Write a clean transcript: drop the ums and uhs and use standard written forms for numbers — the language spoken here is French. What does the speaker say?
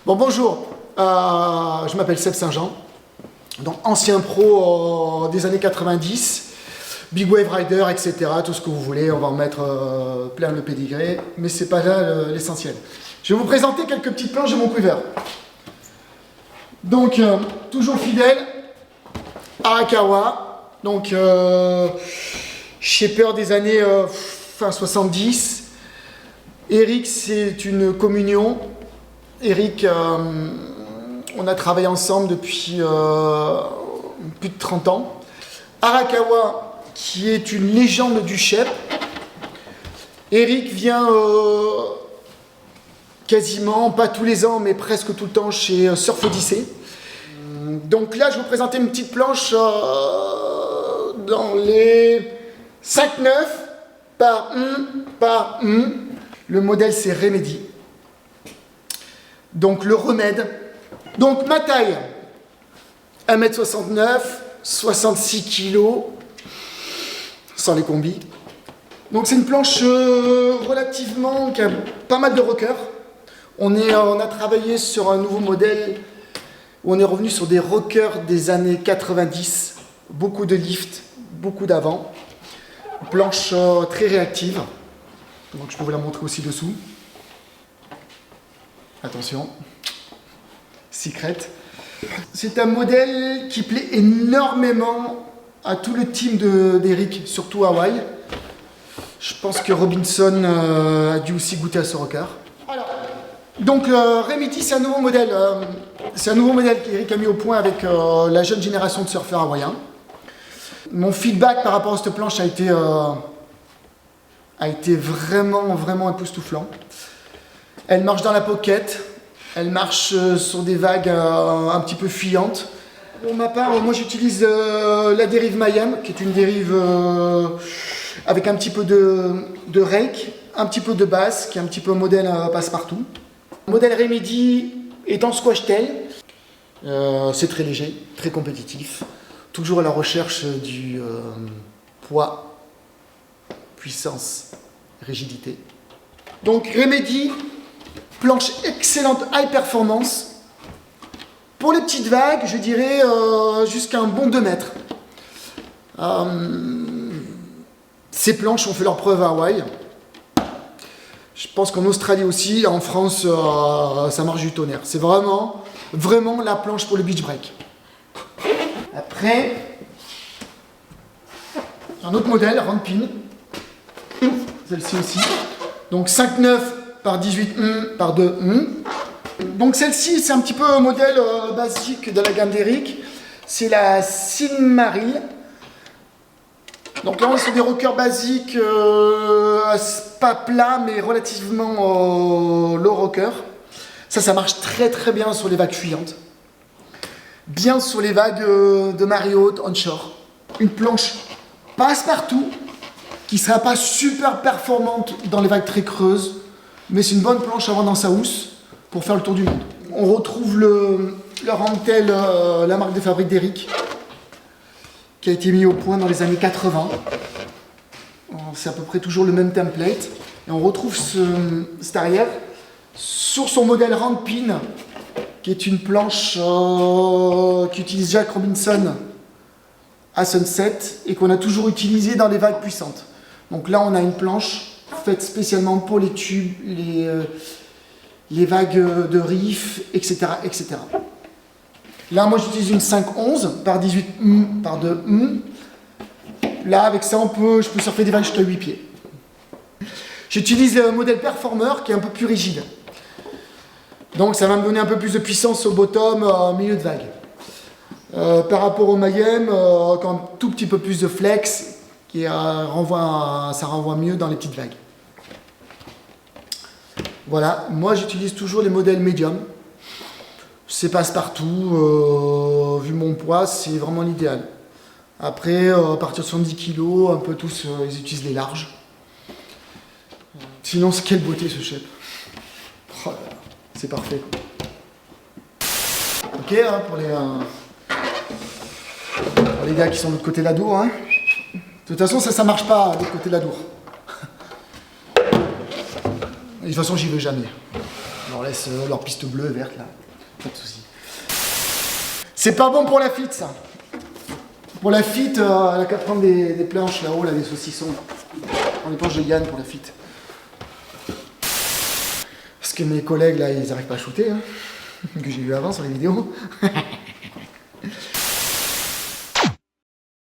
Bon, bonjour, je m'appelle Seb Saint-Jean, donc ancien pro des années 90, Big Wave Rider, etc., tout ce que vous voulez, on va en mettre plein le pédigré, mais c'est pas là l'essentiel. Je vais vous présenter quelques petites planches de mon quiver. Donc, toujours fidèle, Arakawa, donc shaper des années fin 70. Eric, c'est une communion. Eric, on a travaillé ensemble depuis plus de 30 ans. Arakawa, qui est une légende du Shep. Eric vient quasiment, pas tous les ans, mais presque tout le temps chez Surf Odyssey. Donc là, je vais vous présenter une petite planche dans les 5-9 par 1. Le modèle, c'est Remedy. Donc le remède. Donc ma taille, 1m69, 66 kg, sans les combis. Donc c'est une planche relativement, qui a pas mal de rockers. On a travaillé sur un nouveau modèle où on est revenu sur des rockers des années 90. Beaucoup de lift, beaucoup d'avant. Planche très réactive. Donc je peux vous la montrer aussi dessous. Attention, Secret. C'est un modèle qui plaît énormément à tout le team d'Eric, surtout Hawaï. Je pense que Robinson a dû aussi goûter à ce rocker. Alors, donc Remedy, c'est un nouveau modèle. C'est un nouveau modèle qu'Eric a mis au point avec la jeune génération de surfeurs hawaïens. Mon feedback par rapport à cette planche a été vraiment époustouflant. Elle marche dans la pocket, elle marche sur des vagues un petit peu fuyantes. Pour ma part, moi j'utilise la dérive Mayhem, qui est une dérive avec un petit peu de rake, un petit peu de basse, qui est un petit peu modèle passe-partout. Le modèle Remedy est en squash tail. C'est très léger, très compétitif. Toujours à la recherche du poids, puissance, rigidité. Donc Remedy, planche excellente, high performance. Pour les petites vagues, je dirais jusqu'à un bon 2 mètres. Ces planches ont fait leur preuve à Hawaï. Je pense qu'en Australie aussi, en France, ça marche du tonnerre. C'est vraiment la planche pour le beach break. Après, un autre modèle, Rampin. Celle-ci aussi. Donc 5,9 par 18 par 2. Donc celle-ci, c'est un petit peu un modèle basique de la gamme d'Eric. C'est la Sinmaril. Donc là, on est sur des rockers basiques, pas plat, mais relativement low rocker. Ça marche très bien sur les vagues fuyantes. Bien sur les vagues de marée haute, onshore. Une planche passe-partout, qui ne sera pas super performante dans les vagues très creuses, mais c'est une bonne planche à avoir dans sa housse pour faire le tour du monde. On retrouve le Rantel, la marque de fabrique d'Eric, qui a été mis au point dans les années 80. C'est à peu près toujours le même template. Et on retrouve cet arrière sur son modèle Rampin, qui est une planche qui utilise Jack Robinson à Sunset et qu'on a toujours utilisé dans les vagues puissantes. Donc là, on a une planche faite spécialement pour les tubes, les vagues de riff, etc., etc. Là, moi, j'utilise une 5,11 par 18 par 2. Là, avec ça, je peux surfer des vagues jusqu'à 8 pieds. J'utilise le modèle Performer qui est un peu plus rigide. Donc, ça va me donner un peu plus de puissance au bottom, au milieu de vague. Par rapport au Mayhem, quand un tout petit peu plus de flex, ça renvoie mieux dans les petites vagues. Voilà, moi j'utilise toujours les modèles médium. C'est passe-partout, vu mon poids, c'est vraiment l'idéal. Après, à partir de 70 kg, un peu tous, ils utilisent les larges. Sinon, quelle beauté ce shape. Oh là là, c'est parfait. Ok, hein, pour les gars qui sont de l'autre côté de la Dour. Hein. De toute façon, ça marche pas de l'autre côté de la Dour. De toute façon, j'y vais jamais. Alors leur laisse leur piste bleue et verte là. Pas de soucis. C'est pas bon pour la fit ça. Pour la fit, elle a qu'à prendre des planches là-haut, là, des saucissons. On les planches de Yann pour la fit. Parce que mes collègues là, ils arrivent pas à shooter, hein, que j'ai vu avant sur les vidéos.